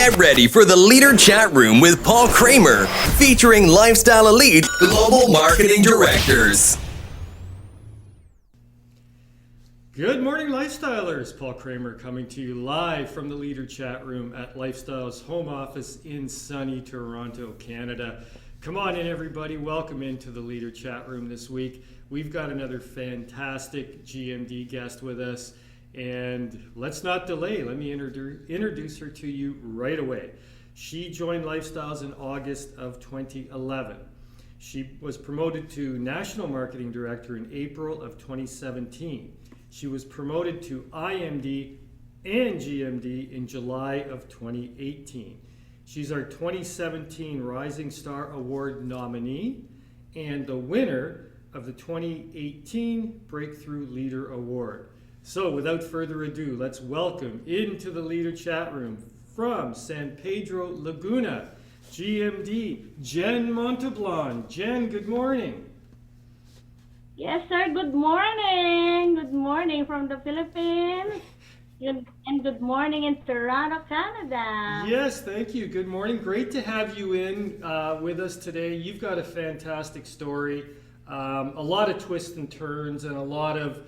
Get ready for the Leader Chat Room with Paul Kramer, featuring Lifestyle Elite Global Marketing Directors. Good morning, Lifestylers. Paul Kramer coming to you live from the Leader Chat Room at Lifestyle's home office in sunny Toronto, Canada. Come on in, everybody. Welcome into the Leader Chat Room this week. We've got another fantastic GMD guest with us. And let's not delay. Let me introduce her to you right away. She joined Lifestyles in August of 2011. She was promoted to National Marketing Director in April of 2017. She was promoted to IMD and GMD in July of 2018. She's our 2017 Rising Star Award nominee and the winner of the 2018 Breakthrough Leader Award. So without further ado, let's welcome into the Leader Chat Room from San Pedro Laguna, GMD Jen Montablan. Jen, good morning. Yes, sir. Good morning. Good morning from the Philippines. And good morning in Toronto, Canada. Yes, thank you. Good morning. Great to have you in with us today. You've got a fantastic story, a lot of twists and turns, and a lot of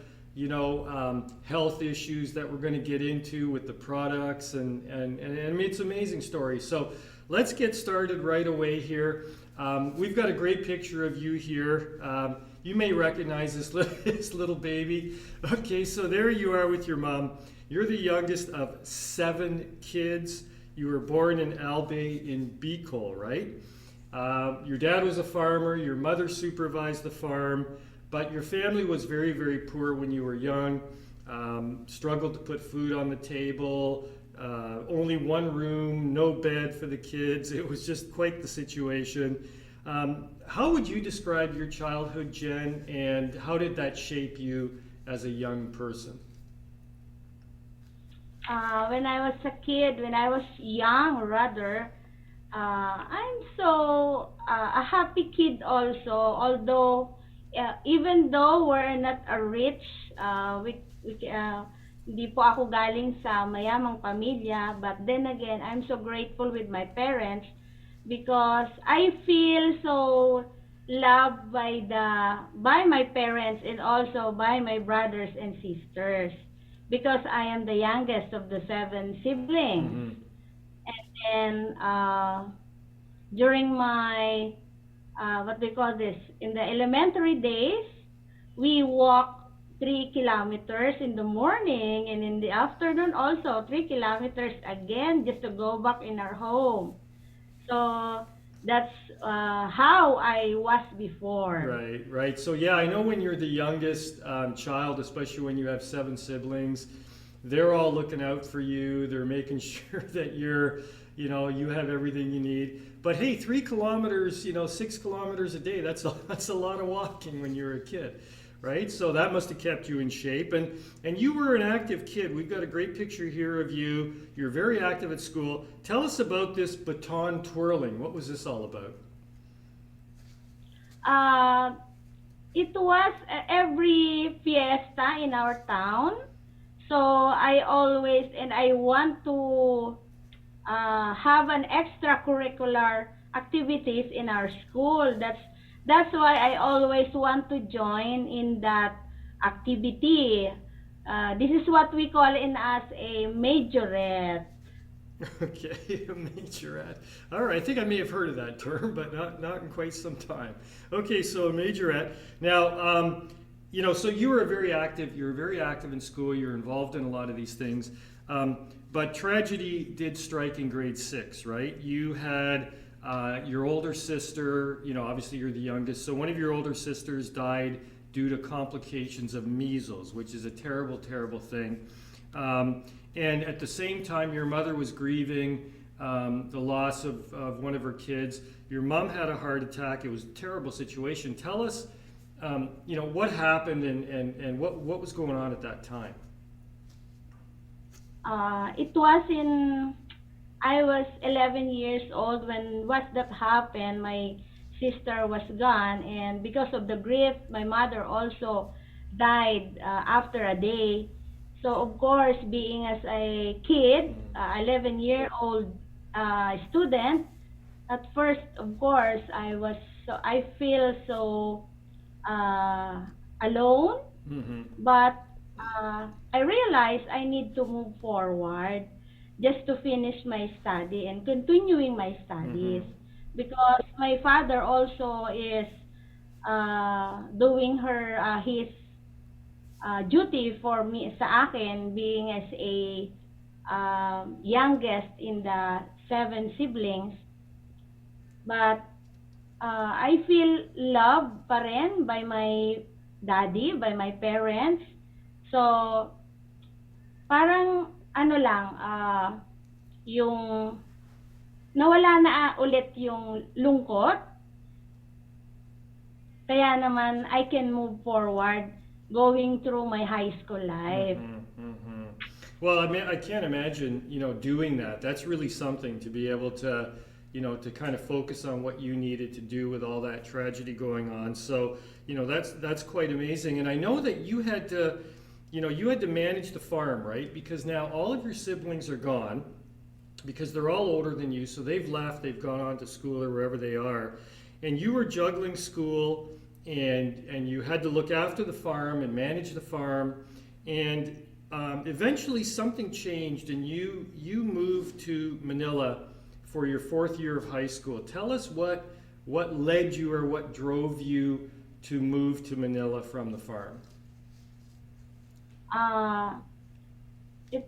health issues that we're going to get into with the products, and it's an amazing story. So let's get started right away here. We've got a great picture of you here. You may recognize this little baby. Okay, so there you are with your mom. You're the youngest of 7 kids. You were born in Albay in Bicol, right? Your dad was a farmer. Your mother supervised the farm. But your family was very, very poor when you were young, struggled to put food on the table, only one room, no bed for the kids. It was just quite the situation. How would you describe your childhood, Jen, and how did that shape you as a young person? When I was a kid, when I was young rather, I'm so a happy kid also, although even though we're not a rich, hindi po ako galing sa mayamang pamilya, but then again, I'm so grateful with my parents because I feel so loved by my parents and also by my brothers and sisters because I am the youngest of the 7 siblings. Mm-hmm. And then during my what we call this, in the elementary days, we walk 3 kilometers in the morning, and in the afternoon also 3 kilometers again just to go back in our home. So that's how I was before. Right. So yeah, I know when you're the youngest child, especially when you have 7 siblings, they're all looking out for you. They're making sure that you have everything you need. But hey, 3 kilometers, 6 kilometers a day, that's a lot of walking when you're a kid, right? So that must have kept you in shape. And you were an active kid. We've got a great picture here of you. You're very active at school. Tell us about this baton twirling. What was this all about? It was every fiesta in our town. So I want to have an extracurricular activities in our school. That's why I always want to join in that activity. This is what we call in as a majorette. Okay, a majorette. All right, I think I may have heard of that term, but not in quite some time. Okay, so a majorette. Now, so you were very active in school. You're involved in a lot of these things. But tragedy did strike in grade 6, right? You had your older sister, obviously you're the youngest, so one of your older sisters died due to complications of measles, which is a terrible, terrible thing. And at the same time, your mother was grieving the loss of one of her kids. Your mom had a heart attack. It was a terrible situation. Tell us, what happened and what was going on at that time? I was 11 years old when that happened. My sister was gone, and because of the grief, my mother also died after a day. So of course, being as a kid, 11-year-old student. At first, of course, I feel so uh, alone, Mm-hmm. but I realized I need to move forward just to finish my study and continuing my Mm-hmm. studies because my father also is doing his duty for me sa akin being as a youngest in the seven siblings, but I feel loved pa rin by my daddy, by my parents. So, parang ano lang, yung nawala na ulit yung lungkot, kaya naman I can move forward going through my high school life. Mm-hmm. Mm-hmm. Well, I mean, I can't imagine, doing that. That's really something to be able to, to kind of focus on what you needed to do with all that tragedy going on. So, that's quite amazing. And I know that you had to manage the farm, right? Because now all of your siblings are gone because they're all older than you, so they've left, they've gone on to school or wherever they are, and you were juggling school, and you had to look after the farm and manage the farm, and eventually something changed, and you moved to Manila for your fourth year of high school. Tell us what led you or what drove you to move to Manila from the farm. Uh, it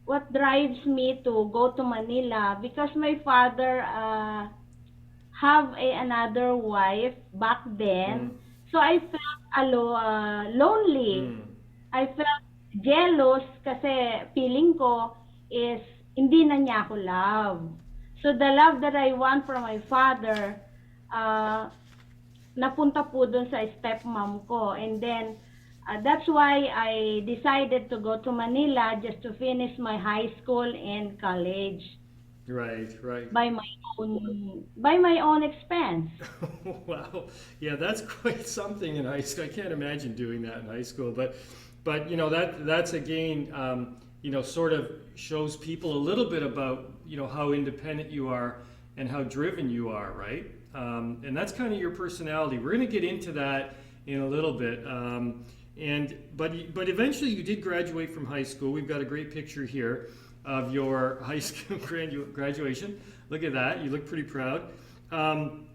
what drives me to go to Manila because my father have another wife back Mm. then. So I felt lonely. Mm. I felt jealous kasi feeling ko is hindi na niya ako love. So the love that I want from my father, uh, napunta po dun sa stepmom ko. And then, that's why I decided to go to Manila just to finish my high school and college Right, right. by my own expense. Wow. Yeah, that's quite something in high school. I can't imagine doing that in high school, but that's again, sort of shows people a little bit about how independent you are and how driven you are, right? And that's kind of your personality. We're going to get into that in a little bit. But eventually you did graduate from high school. We've got a great picture here of your high school graduation. Look at that. You look pretty proud. And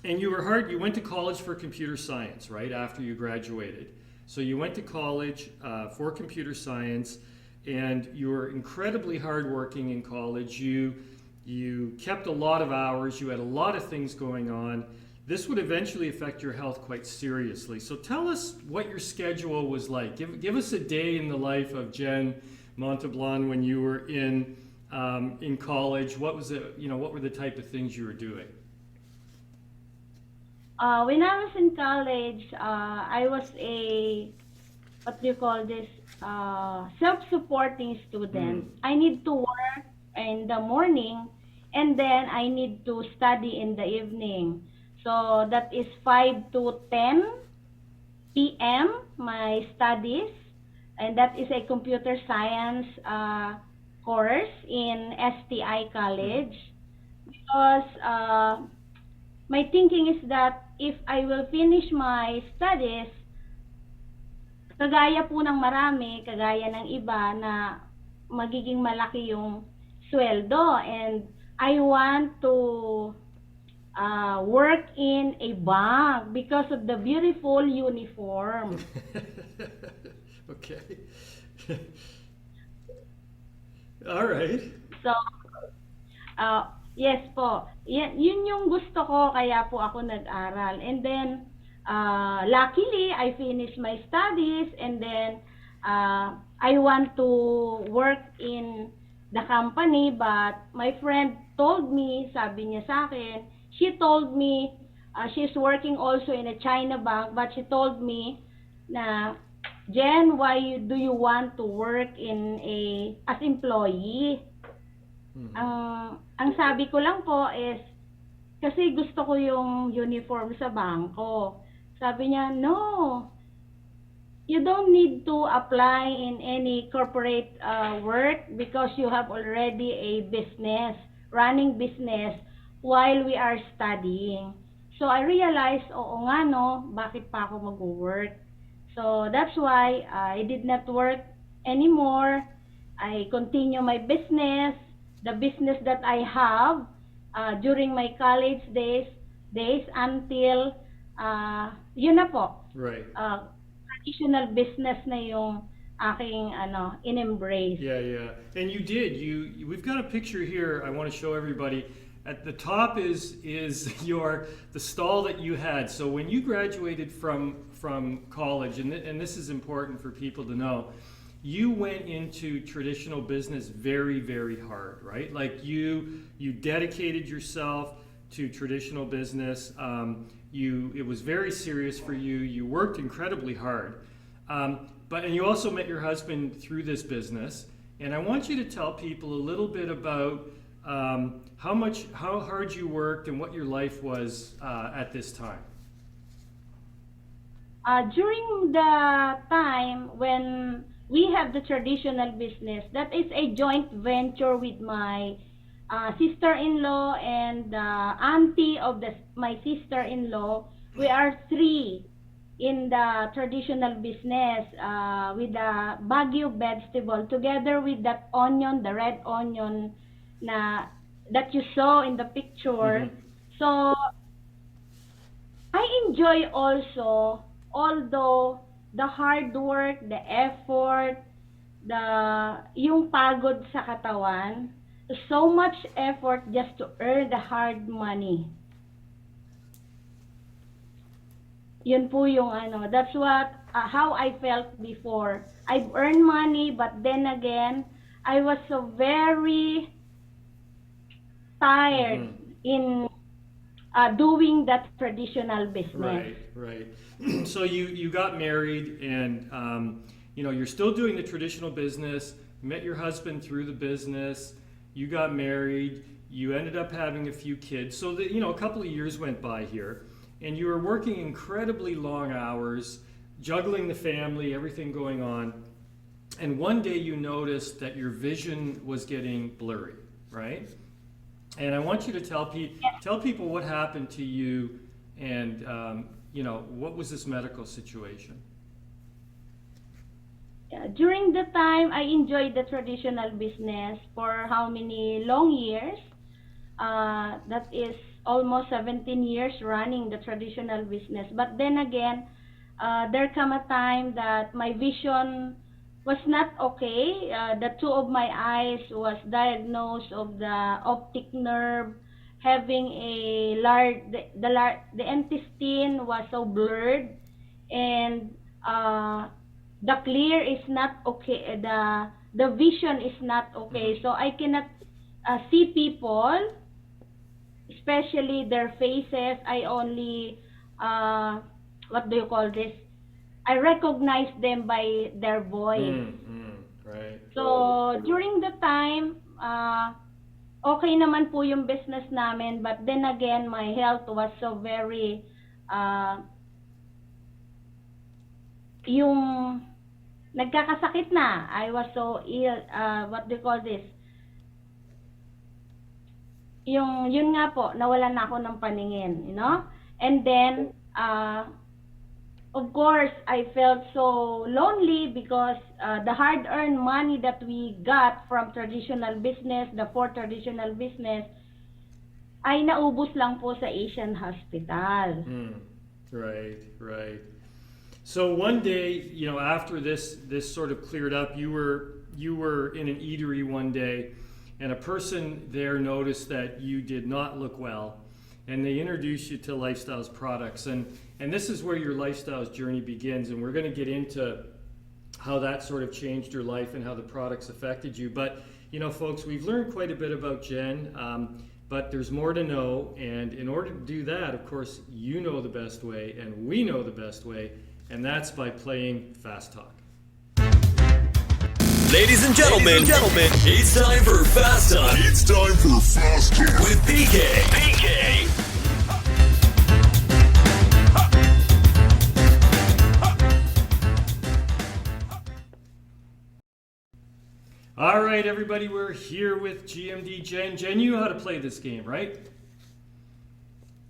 you went to college for computer science, right, after you graduated. So you went to college for computer science, and you were incredibly hardworking in college. You kept a lot of hours. You had a lot of things going on. This would eventually affect your health quite seriously. So tell us what your schedule was like. Give us a day in the life of Jen Montablan when you were in college. What was it? What were the type of things you were doing? When I was in college, I was what do you call this, self-supporting student. Mm. I need to work in the morning and then I need to study in the evening. So that is 5 to 10 p.m. my studies, and that is a computer science course in STI Mm. College because my thinking is that if I will finish my studies, kagaya po ng marami, kagaya ng iba na magiging malaki yung sweldo, and I want to work in a bank because of the beautiful uniform. Okay. All right. So, yes po. Yun yung gusto ko, kaya po ako nag-aral. And then, luckily, I finished my studies, and then, I want to work in the company, but my friend told me, sabi niya sa akin, she told me, she's working also in a China bank, but she told me na, Jen, why do you want to work as employee? Mm-hmm. Ang sabi ko lang po is, kasi gusto ko yung uniform sa bangko. Sabi niya, no, you don't need to apply in any corporate work because you have already a business running business while we are studying. So I realized, oo nga no, bakit pa ako mag-work? So that's why I did not work anymore. I continue my business, the business that I have during my college days until yun na po. Right. Traditional business na yung aking in-embrace. Yeah. And you did. We've got a picture here I want to show everybody. At the top is the stall that you had. So when you graduated from college, and this is important for people to know, you went into traditional business very, very hard, right? Like you dedicated yourself to traditional business. It was very serious for you. You worked incredibly hard. And you also met your husband through this business. And I want you to tell people a little bit about how hard you worked and what your life was at this time. During the time when we have the traditional business, that is a joint venture with my sister-in-law and auntie of my sister-in-law. We are three in the traditional business with the Baguio vegetable, together with that onion, the red onion that you saw in the picture. So I enjoy also, although the hard work, the effort, yung pagod sa katawan, so much effort just to earn the hard money. Yun po yung that's what how I felt before. I've earned money, but then again, I was so very tired in doing that traditional business. Right. So you got married, and you're still doing the traditional business. You met your husband through the business. You got married. You ended up having a few kids. So that a couple of years went by here, and you were working incredibly long hours, juggling the family, everything going on. And one day you noticed that your vision was getting blurry, right? And I want you to tell people what happened to you, and what was this medical situation? During the time, I enjoyed the traditional business for how many long years? That is almost 17 years running the traditional business. But then again, there come a time that my vision was not okay. The two of my eyes was diagnosed of the optic nerve, having the intestine was so blurred, and the clear is not okay. The vision is not okay. So I cannot see people, especially their faces. I only what do you call this? I recognize them by their voice. Right. So during the time, okay naman po yung business namin, but then again, my health was so very yung nagkakasakit na. I was so ill. What do you call this? Yun nga po, nawalan na ako ng paningin, And then, of course, I felt so lonely because the hard-earned money that we got from traditional business, the 4 traditional business, ay naubos lang po sa Asian Hospital. Right. So one day, after this sort of cleared up, you were in an eatery one day, and a person there noticed that you did not look well, and they introduced you to Lifestyles products, and this is where your Lifestyles journey begins, and we're going to get into how that sort of changed your life and how the products affected you. But folks, we've learned quite a bit about Jen, but there's more to know, and in order to do that, of course, you know the best way, and we know the best way, and that's by playing Fast Talk. Ladies and gentlemen, it's time for Fast Talk. It's time for Fast Talk with PK. All right, everybody, we're here with GMD Jen. Jen, you know how to play this game, right?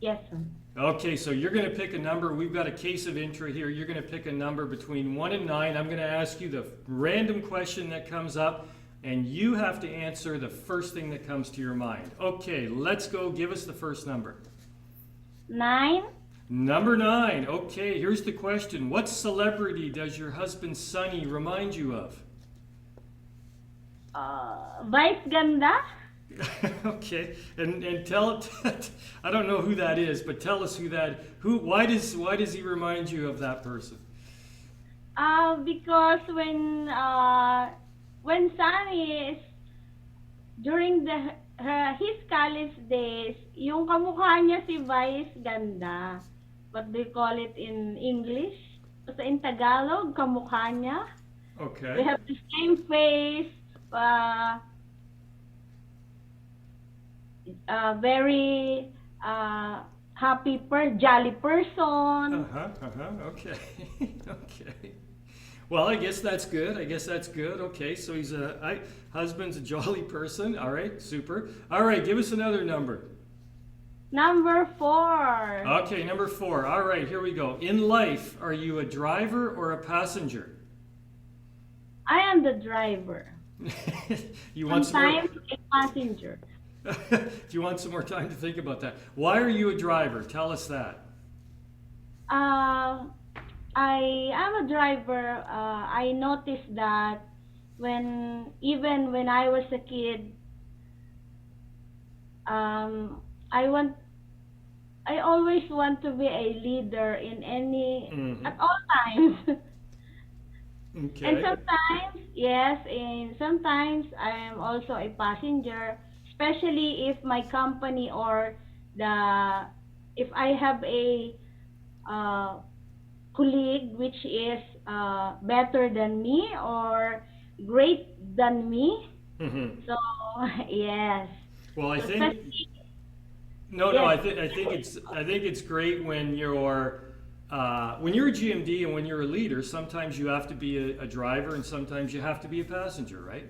Yes, sir. Okay, so you're going to pick a number. We've got a case of intro here. You're going to pick a number between 1 and 9. I'm going to ask you the random question that comes up, and you have to answer the first thing that comes to your mind. Okay, let's go. Give us the first number. 9. Number 9. Okay, here's the question. What celebrity does your husband Sonny remind you of? Vice Ganda? Okay, and tell I don't know who that is, but tell us why does he remind you of that person? Because when Sunny is during his college days, yung kamukha niya si Vice Ganda. What do you call it in English? Basta in Tagalog, kamukha niya. Okay. We have the same face. Very happy jolly person. Okay. Okay. Well, I guess that's good. Okay, so he's husband's a jolly person. All right, super. All right, give us another number. Number 4. Okay, number 4. All right, here we go. In life, are you a driver or a passenger? I am the driver. You want Sometimes a passenger. Do you want some more time to think about that? Why are you a driver? Tell us that. I am a driver. I noticed that even when I was a kid, I always want to be a leader in at all times. Okay. And sometimes I am also a passenger, especially if my company or if I have a colleague which is better than me or great than me. Mm-hmm. So yes. Well, I So think I think it's great when you're a GMD and when you're a leader. Sometimes you have to be a driver, and sometimes you have to be a passenger, right?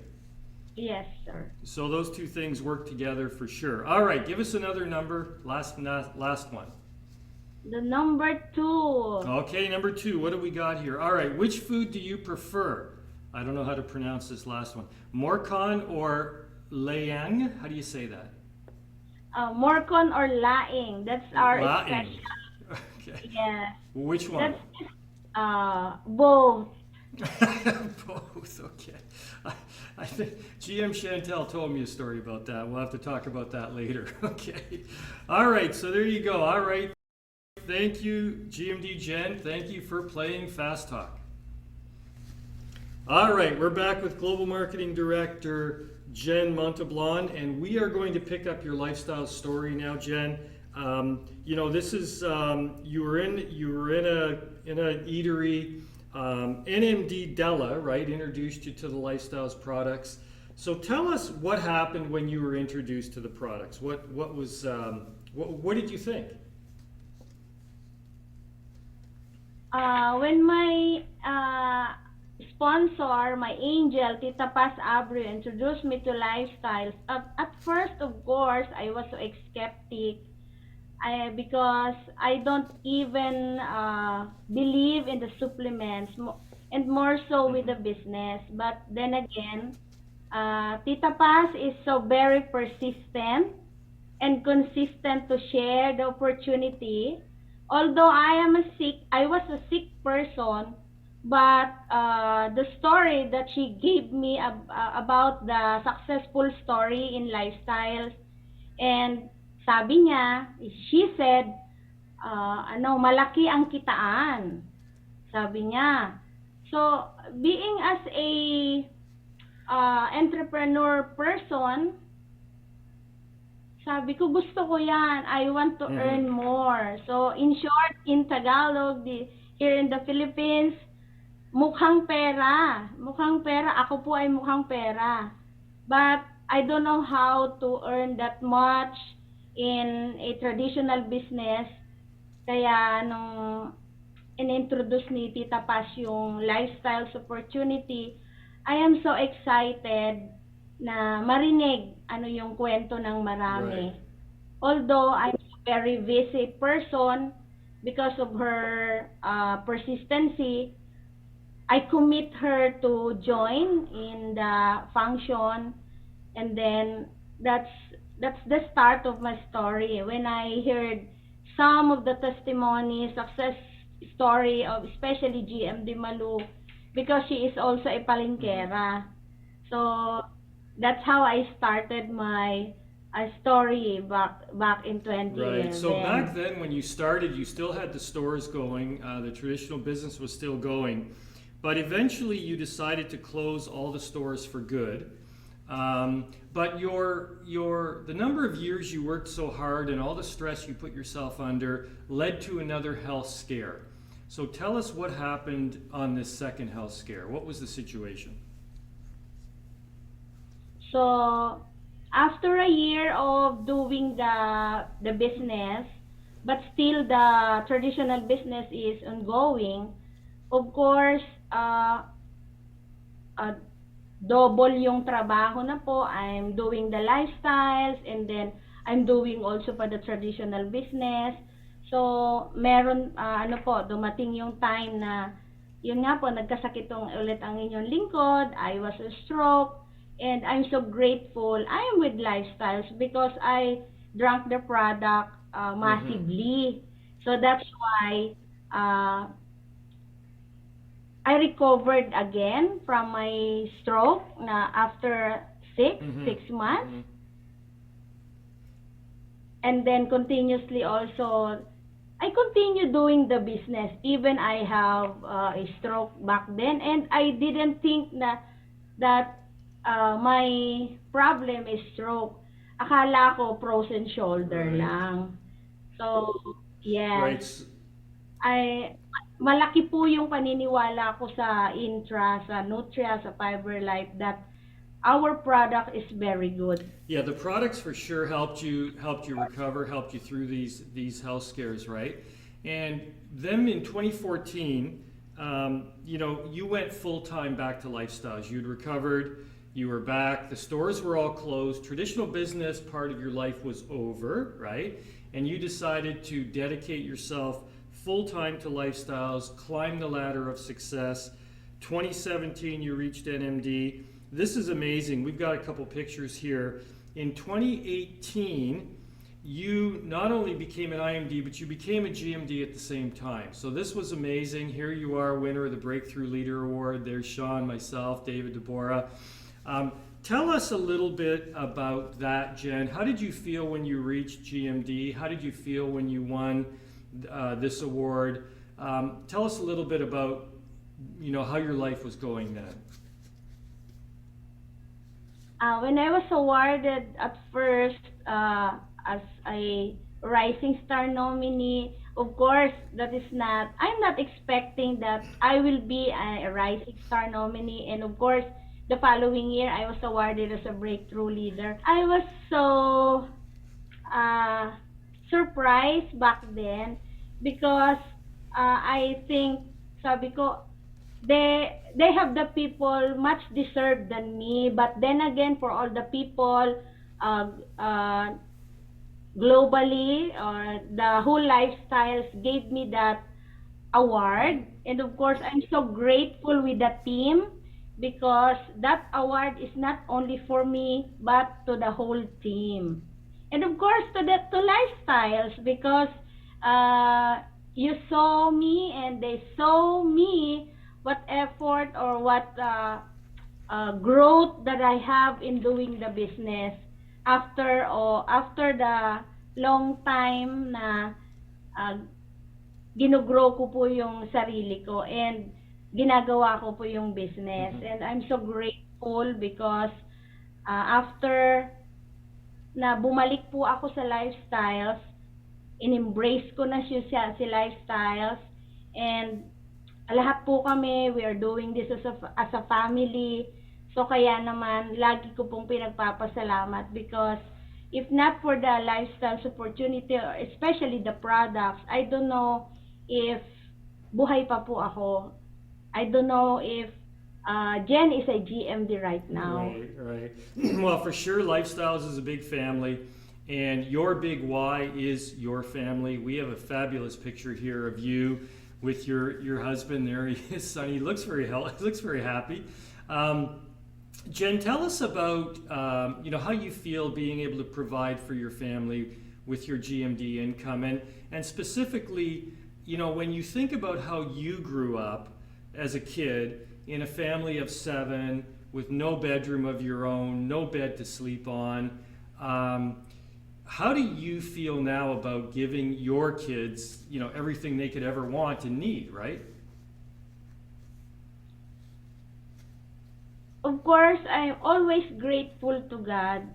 Yes, sir. So those two things work together for sure. All right, give us another number. Last one. The number 2. Okay, number 2. What do we got here? All right, which food do you prefer? I don't know how to pronounce this last one. Morcon or Layang? How do you say that? Morcon or laing. That's our Laing. special. Okay. Yes. Which one? That's both. Both. Okay. I think GM Chantel told me a story about that. We'll have to talk about that later. Okay. All right. So there you go. All right. Thank you, GMD Jen. Thank you for playing Fast Talk. All right. We're back with Global Marketing Director Jen Montablan, and we are going to pick up your lifestyle story now, Jen. This is you were in a eatery. NMD Della, right, introduced you to the Lifestyles products. So tell us what happened when you were introduced to the products. What did you think? When my sponsor, my angel, Tita Paz Abreu, introduced me to Lifestyles, at first, of course, I was so skeptic. Because I don't even believe in the supplements, and more so with the business. But then again, Tita Paz is so very persistent and consistent to share the opportunity. Although I was a sick person, but the story that she gave me about the successful story in Lifestyles, and sabi niya, she said, malaki ang kitaan. Sabi niya. So, being as a entrepreneur person, sabi ko, gusto ko yan. I want to earn more. So, in short, in Tagalog, here in the Philippines, mukhang pera. Mukhang pera. Ako po ay mukhang pera. But, I don't know how to earn that much in a traditional business. Kaya nung in-introduce ni Tita Paz yung Lifestyles opportunity, I am so excited na marinig ano yung kwento ng marami. Right. Although I'm a very busy person, because of her persistency, I commit her to join in the function, and then that's that's the start of my story. When I heard some of the testimonies, success story of especially GMD Malu, because she is also a palengkera. So that's how I started my story back in Right. So back 2011. then, when you started, you still had the stores going. The traditional business was still going, but eventually you decided to close all the stores for good. But the number of years you worked so hard and all the stress you put yourself under led to another health scare. So tell us what happened on this second health scare. What was the situation? So after a year of doing the business, but still the traditional business is ongoing, of course, uh, double yung trabaho na po. I'm doing the lifestyles, and then I'm doing also pa the traditional business. So meron ano po, dumating yung time na yun nga po, nagkasakit ulit ang inyong lingkod. I was a stroke, and I'm so grateful I am with lifestyles because I drank the product massively. So that's why uh, I recovered again from my stroke na after six months. And then continuously also, I continue doing the business even I have a stroke back then, and I didn't think that my problem is stroke. Akala ko frozen shoulder Right. lang. So, yes. Right. Malaki po yung paniniwala ko sa Intra, sa Nutria, sa Fiber Life that our product is very good. Yeah, the products for sure helped you recover, helped you through these health scares, right? And then in 2014, you went full time back to lifestyles. You'd recovered, you were back. The stores were all closed. Traditional business part of your life was over, right? And you decided to dedicate yourself full time to lifestyles, climb the ladder of success. 2017, you reached NMD. This is amazing. We've got a couple pictures here. In 2018, you not only became an IMD, but you became a GMD at the same time. So this was amazing. Here you are, winner of the Breakthrough Leader Award. There's Sean, myself, David Deborah. Tell us a little bit about that, Jen. How did you feel when you reached GMD? How did you feel when you won this award? Tell us a little bit about how your life was going then. When I was awarded at first as a Rising Star nominee, of course, I'm not expecting that I will be a Rising Star nominee. And of course, the following year, I was awarded as a Breakthrough Leader. I was so surprised back then because I think, sabi ko, they have the people much deserved than me, but then again, for all the people globally, or the whole lifestyles gave me that award. And of course, I'm so grateful with the team because that award is not only for me but to the whole team. And of course to lifestyles, because you saw me and they saw me what effort or what growth that I have in doing the business after the long time na ginugrow ko po yung sarili ko and ginagawa ko po yung business. And I'm so grateful because after na bumalik po ako sa lifestyles, in-embrace ko na si lifestyles, and lahat po kami, we are doing this as a family. So kaya naman, lagi ko pong pinagpapasalamat because if not for the lifestyles opportunity, or especially the products, I don't know if buhay pa po ako. I don't know if Jen is a GMD right now. Right, right. Well, for sure, Lifestyles is a big family, and your big why is your family. We have a fabulous picture here of you with your husband. There he is, Sonny. He looks very healthy. Looks very happy. Jen, tell us about how you feel being able to provide for your family with your GMD income, and specifically, when you think about how you grew up as a kid in a family of 7 with no bedroom of your own, no bed to sleep on. How do you feel now about giving your kids, everything they could ever want and need, right? Of course, I'm always grateful to God.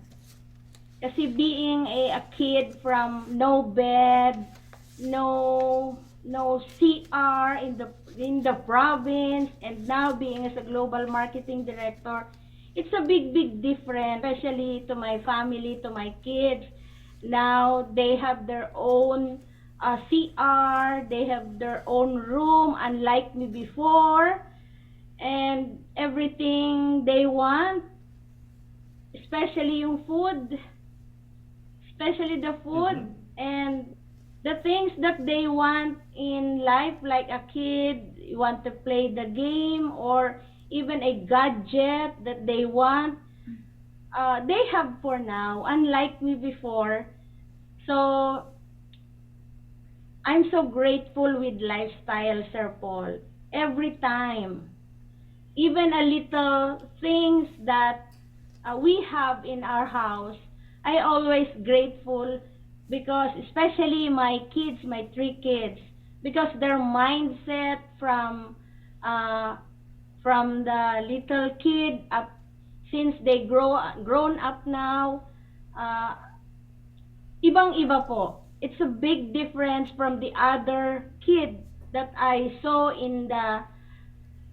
Kasi being a kid from no bed, no CR in the province, and now being as a global marketing director, it's a big difference, especially to my family, to my kids. Now they have their own CR, they have their own room, unlike me before, and everything they want, especially yung food, especially the food, and the things that they want in life, like a kid, you want to play the game, or even a gadget that they want, they have for now, unlike me before. So I'm so grateful with lifestyle, Sir Paul. Every time, even a little things that we have in our house, I always grateful, because especially my kids, my 3 kids, because their mindset from the little kid up, since they grown up now, uh, ibang-iba po. It's a big difference from the other kid that I saw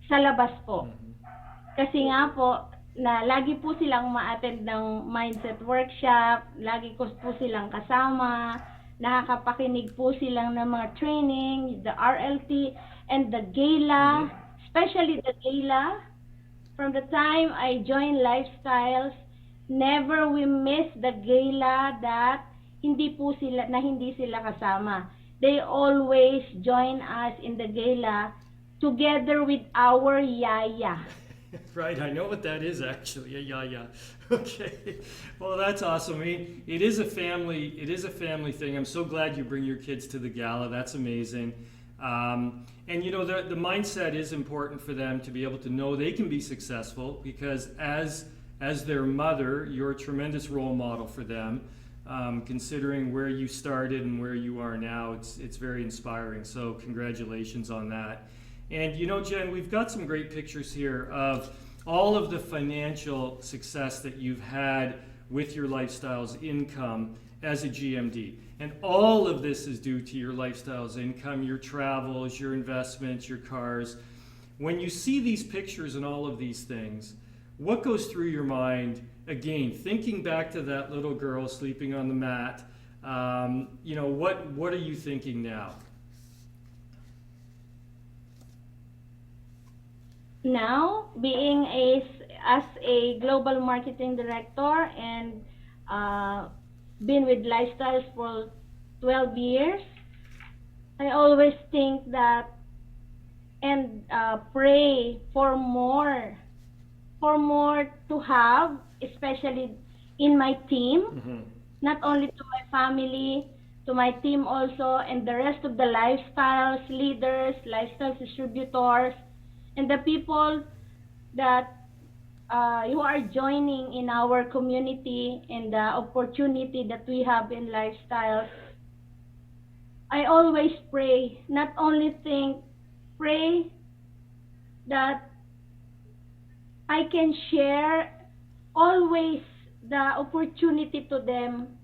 sa labas po. Kasi nga po, na lagi po silang ma-attend ng mindset workshop, lagi ko po silang kasama, nakakapakinig po silang ng mga training, the RLT, and the gala, especially the gala. From the time I joined Lifestyles, never we miss the gala that hindi sila kasama. They always join us in the gala together with our yaya. Right, I know what that is actually. Yeah. Okay. Well, that's awesome. I mean, it is a family thing. I'm so glad you bring your kids to the gala. That's amazing. And the mindset is important for them to be able to know they can be successful, because as their mother, you're a tremendous role model for them. Considering where you started and where you are now, it's very inspiring. So congratulations on that. And Jen, we've got some great pictures here of all of the financial success that you've had with your Lifestyles income as a GMD. And all of this is due to your Lifestyles income, your travels, your investments, your cars. When you see these pictures and all of these things, what goes through your mind, again, thinking back to that little girl sleeping on the mat? What are you thinking now? Now, being as a global marketing director, and been with Lifestyles for 12 years, I always think that, and pray for more to have, especially in my team, not only to my family, to my team also, and the rest of the Lifestyles leaders, Lifestyles distributors, and the people that who are joining in our community, and the opportunity that we have in Lifestyles. I always pray, not only pray that I can share always the opportunity to them,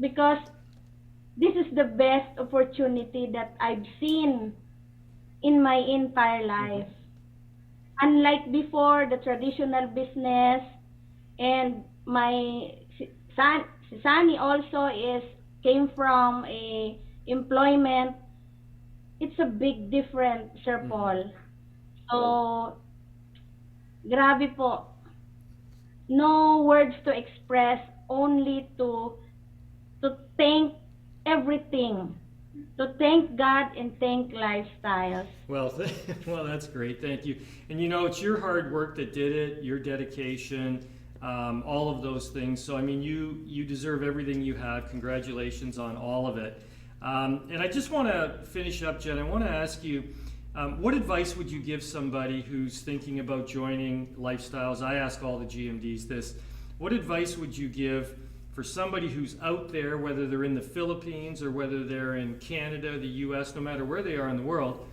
because this is the best opportunity that I've seen in my entire life. Unlike before, the traditional business, and my Sunny also came from a employment. It's a big difference, Sir Paul. So Grabe po. No words to express, only to thank everything. To thank God and thank lifestyles. Well, well, that's great. Thank you. And you know, it's your hard work that did it, your dedication, all of those things. So, I mean, you deserve everything you have. Congratulations on all of it. And I just want to finish up, Jen. I want to ask you, what advice would you give somebody who's thinking about joining Lifestyles? I ask all the GMDs this. What advice would you give for somebody who's out there, whether they're in the Philippines or whether they're in Canada, the US, no matter where they are in the world?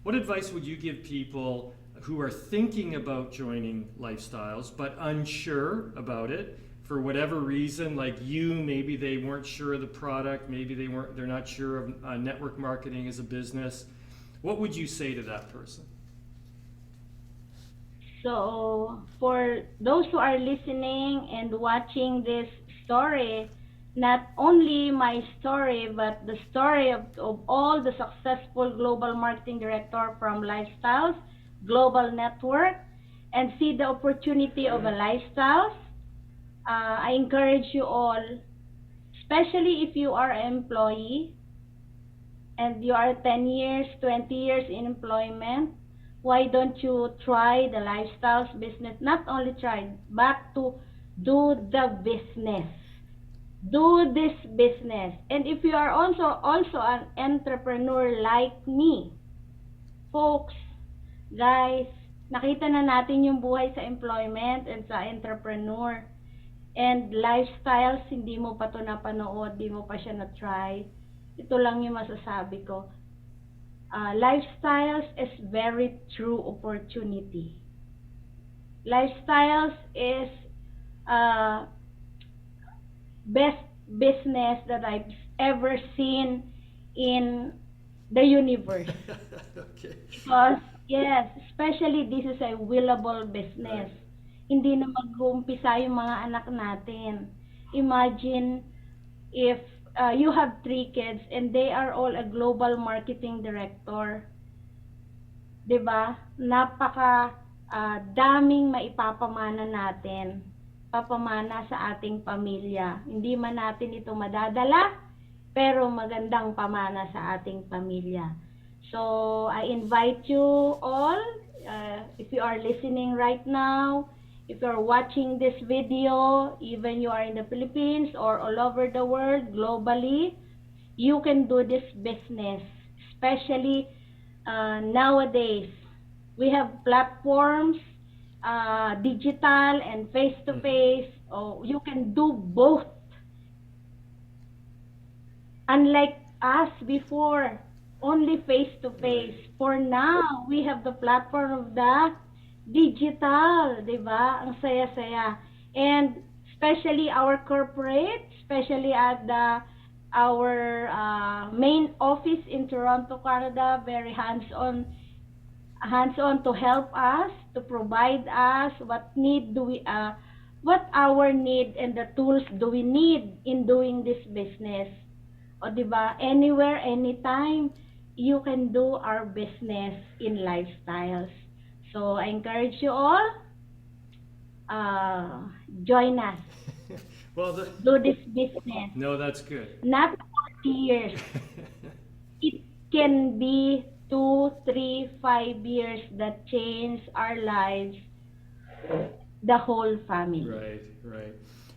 What advice would you give people who are thinking about joining Lifestyles but unsure about it for whatever reason? Like you, maybe they weren't sure of the product, maybe they're not sure of network marketing as a business. What would you say to that person? So, for those who are listening and watching this story, not only my story, but the story of all the successful global marketing director from Lifestyles, Global Network, and see the opportunity of a Lifestyles, I encourage you all, especially if you are an employee and you are 10 years, 20 years in employment, why don't you try the Lifestyles business? Not only try, but to do the business. Do this business. And if you are also an entrepreneur like me, folks, guys, nakita na natin yung buhay sa employment and sa entrepreneur. And Lifestyles, hindi mo pa to napanood, hindi mo pa siya na-try. Ito lang yung masasabi ko. Lifestyles is very true opportunity. Lifestyles is best business that I've ever seen in the universe. Okay. Because, yes, especially this is a willable business. Right. Hindi na mag-uumpisa yung mga anak natin. Imagine if you have 3 kids and they are all a global marketing director. 'Di ba? Napaka daming maipapamana natin. Papamana sa ating pamilya. Hindi man natin ito madadala, pero magandang pamana sa ating pamilya. So, I invite you all, if you are listening right now, if you are watching this video, even you are in the Philippines or all over the world, globally, you can do this business. Especially nowadays, we have platforms, digital and face-to-face. Oh, you can do both. Unlike us before, only face-to-face. For now, we have the platform of the digital, di ba? Ang saya-saya. And especially our corporate, especially at our main office in Toronto, Canada, very hands-on to help us, to provide us what our need and the tools do we need in doing this business. O diba, anywhere, anytime, you can do our business in Lifestyles. So I encourage you all, join us. Well, Do this business. no, that's good. Not 40 years. It can be 2, 3, 5 years that change our lives, the whole family. Right.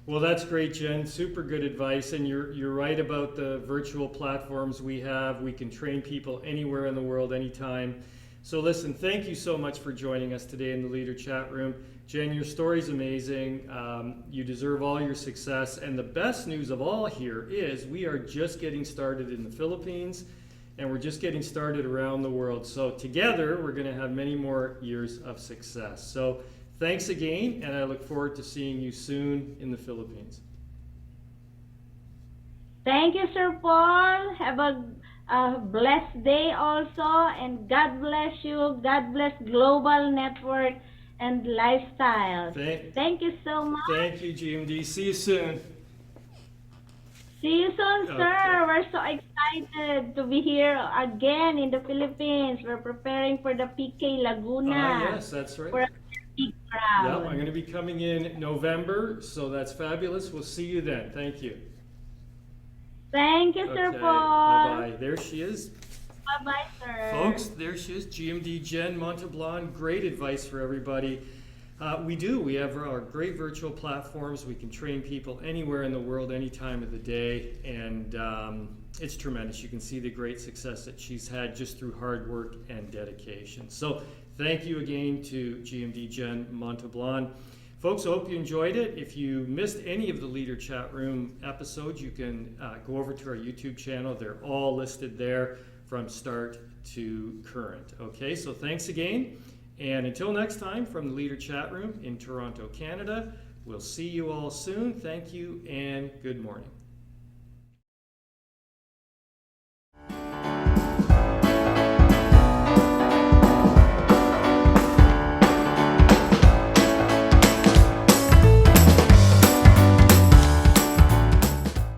Well, that's great, Jen. Super good advice. And you're right about the virtual platforms we have. We can train people anywhere in the world, anytime. So listen, thank you so much for joining us today in the Leader Chat Room. Jen, your story's amazing. You deserve all your success. And the best news of all here is we are just getting started in the Philippines, and we're just getting started around the world. So together, we're going to have many more years of success. So thanks again, and I look forward to seeing you soon in the Philippines. Thank you, Sir Paul. Have a blessed day also, and God bless you. God bless Global Network and Lifestyles. Thank you so much. Thank you, GMD. See you soon. See you soon, sir. Okay. We're so excited to be here again in the Philippines. We're preparing for the PK Laguna. Yes, that's right. For big Yep, crowd. I'm going to be coming in November, so that's fabulous. We'll see you then. Thank you. Thank you, Sir Okay, Paul. bye-bye. There she is. Bye-bye, sir. Folks, there she is, GMD Jen Montablan. Great advice for everybody. We have our great virtual platforms. We can train people anywhere in the world, any time of the day, and it's tremendous. You can see the great success that she's had just through hard work and dedication. So thank you again to GMD Jen Montablan. Folks, I hope you enjoyed it. If you missed any of the Leader Chat Room episodes, you can go over to our YouTube channel. They're all listed there from start to current. Okay, so thanks again. And until next time, from the Leader Chat Room in Toronto, Canada, we'll see you all soon. Thank you and good morning.